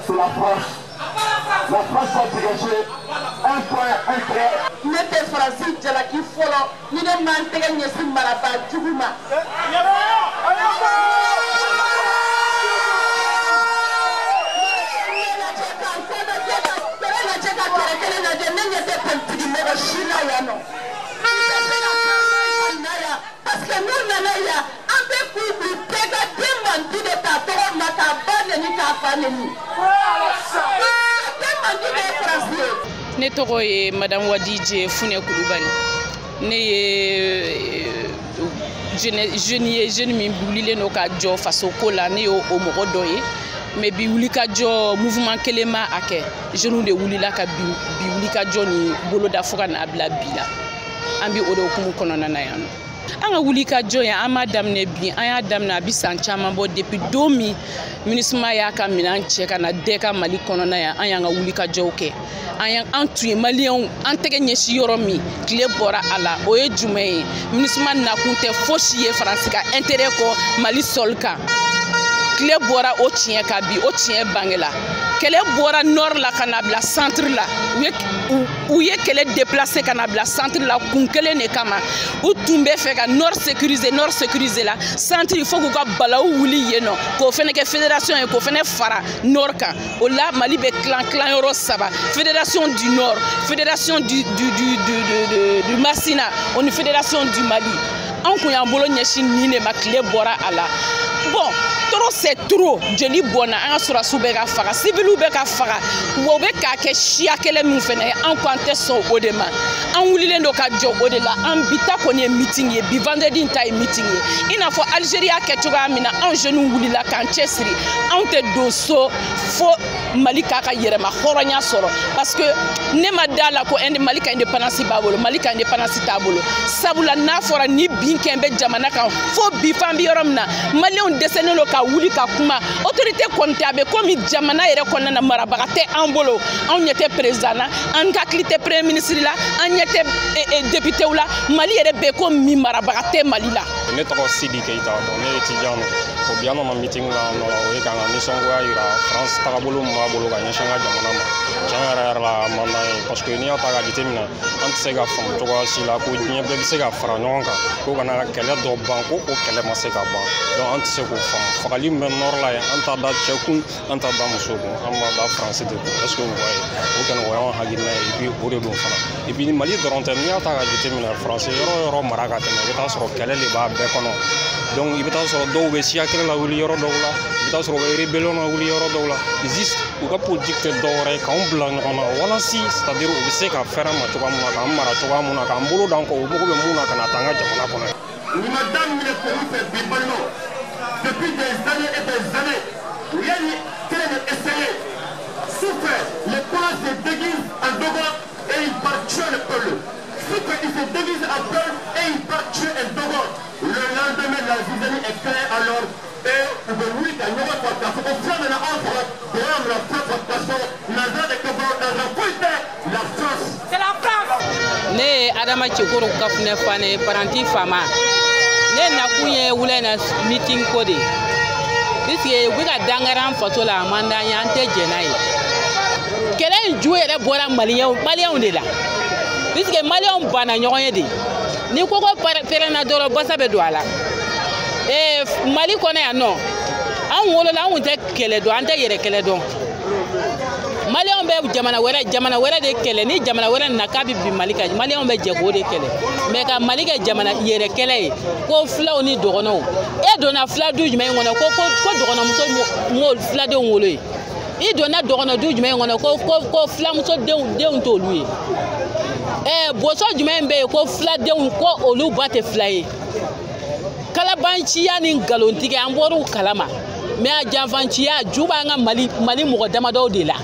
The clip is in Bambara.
C'est la France. La France a dégagé un point, un trait. N'était Francis Jalaki Folo, ni ne m'intègre ni si malaba Djougouma. Parce que nous, Nanaya, on peut couvrir des bandits de ta tour, ma cabane, ni ta famille. Ne tɔgɔ ye Madame Wadije Fune Kulubali. Ne ye jeune min wulilen no ka jɔ faso ko la, ne y'o mɔgɔ dɔ ye. Mais bi wuli ka jɔ mouvement kelen ma a kɛ. Jeunes de wulila ka bi wuli ka jɔ ni boloda fo ka n'a bila bi la. An bi o de hukumu kɔnɔna na yan nɔ. An ka wuli ka jɔ yan, an m'a daminɛ bi, an y'a daminɛ a bi san caman bɔ depuis don min MINUSMA y'a ka minɛn cɛ ka na dɛ ka Mali kɔnɔna yan, an y'an ka wuli ka jɔw kɛ. An tun ye maliyɛnw an tɛgɛ ɲɛsi yɔrɔ min tile bɔra a la, o ye jumɛn ye? MINUSMA nakun tɛ fosi ye Faransi ka intérêt kɔ Mali sol kan. Tile bɔra o tiɲɛ ka bi, o tiɲɛ bangela. Kɛlɛ bɔra nord la ka na bila centre la. U ye kɛlɛ déplacer ka na bila centre la kun kelen de kama. U tun bɛ fɛ ka nord sécuriser la. Centre il faut k'u ka balawu wuli yen nɔ k'o fɛnɛ kɛ fédération ye, k'o fɛnɛ fara nord kan. O la Mali bɛ kilan yɔrɔ 3: fédération du nord, fédération du Masina, o ni fédération du Mali. An kun y'an bolo ɲɛsin nin de ma, tile bɔra a la. Bon, trop c'est trop. Jeli bɔnna, an ka sɔrɔsiw bɛ ka faga, civiliw bɛ ka faga, wa u bɛ k'a kɛ siya kelen min fɛnɛ ye, an ko an tɛ sɔn o de ma. An wulilen don ka jɔ o de la. An bi ta kɔni ye meeting ye, bi vendredi in ta ye meeting ye. I n'a fɔ Algérie y'a kɛ cogoya min na, anw jeunes wulila k'an cɛsiri. Anw tɛ don so fo Mali k'a ka yɛrɛma hɔrɔnya sɔrɔ. Parce que ne ma da la ko Mali ka indépendance b'a bolo, Mali ka indépendance t'a bolo. Sabula n'a fɔra ni bin kɛn bɛ jamana kan fo bi fan bi yɔrɔ min na, Malienw dɛsɛlen don ka wuli ka kuma. Autorité kɔni tɛ, a bɛ komi jamana yɛrɛ kɔnɔna na marabaga tɛ an bolo. Anw ɲɛ tɛ président na, an hakili tɛ premier ministre la, an ɲɛ tɛ député la. Mali yɛrɛ bɛ komi marabaga tɛ Mali la. Ne tɔgɔ Sidi Keita, ne ye étudiant ye. O bi an nana meeting la, o ye k'an ka nisɔngoya yira France tagabolo min b'a bolo ka ɲɛsin an ka jamana ma. Tiɲɛ yɛrɛ la a man d'an ye parce que n'i y'a ta k'a jateminɛ, an tɛ se ka faamu cogoya si la ko diɲɛ bɛɛ bɛ se ka fara ɲɔgɔn kan ko kana kɛlɛ dɔ ban ko o kɛlɛ ma se ka ban. Donc an tɛ se k'o faamu. Fagali min bɛ nord la yen, an t'a da cɛ kun, an t'a da muso kun, an b'a da France de kun. Est ce que vous voyez? O kɔni o y'an hakilina ye, et puis o de don fana. Et puis Mali dɔrɔn tɛ, n'i y'a ta k'a jateminɛ, France yɔrɔ o yɔrɔ mara ka tɛmɛ, i bɛ taa sɔrɔ kɛlɛ de b'a bɛɛ kɔnɔ. Donc i bɛ taa sɔrɔ dɔw bɛ siya kelen la wuli yɔrɔ dɔw la, i bɛ taa sɔrɔ u bɛ rébellion na wuli yɔrɔ dɔw la. Juste u ka politique tɛ dɔwɛrɛ ye k'anw bila ɲɔgɔn na walasi c'est-à-dire u bɛ se ka fɛrɛ ma cogoya mun na, k'an mara cogoya mun na, k'an bolo d'an kɔ, u mago bɛ mun na ka na taa an ka jamana kɔnɔ. Depuis des années et des années, rien n'est essayé. Souffre, les Polonais se déguisent en Dogon et ils partent tuer le peuple. Souffre, ils se déguisent en Peul et ils partent tuer un Dogon. Le lendemain, la zizanie est claire alors. Et vous pouvez vous dire qu'il y a une portation. Au fur et à mesure, pour la propre portation, Nazar et Kobo, dans la politique, la France. C'est la France! Ne Adama Tchekoro Kafune Fane, Paranti Fama. Ne nakun ye wula na meeting ko de. Puisque u bɛ ka dangaran faso la a man d'an ye, an tɛ jɛn n'a ye. Kɛlɛ in ju yɛrɛ bɔra maliyɛnw de la. Puisque maliyɛnw banna ɲɔgɔn ye de. Ni ko pɛrɛnna dɔrɔn basa bɛ don a la. Mali kɔnɔ yan nɔ, an wolola an tun tɛ kɛlɛ dɔn, an tɛ yɛrɛ kɛlɛ dɔn. Maliyɛnw bɛ jamana wɛrɛ de kɛlɛ, ni jamana wɛrɛ nana k'a bɛ bin Mali kan, maliyɛnw bɛ jɛ k'o de kɛlɛ. Mais ka Mali kɛ jamana yɛrɛ kɛlɛ ye, ko filaw ni dɔgɔnɔw, e donna fila du jumɛn in kɔnɔ ko dɔgɔnɔmuso m'o filadenw wolo ye. I donna dɔgɔnɔ du jumɛn in kɔnɔ ko filamuso denw t'olu ye. Boso jumɛn bɛ yen ko filadenw ko olu ba tɛ fila ye. Kalabanciya ni nkalontigɛ an bɔr'u kalama, mais a janfanciya ju b'an ka Mali mɔgɔ damadɔw de la.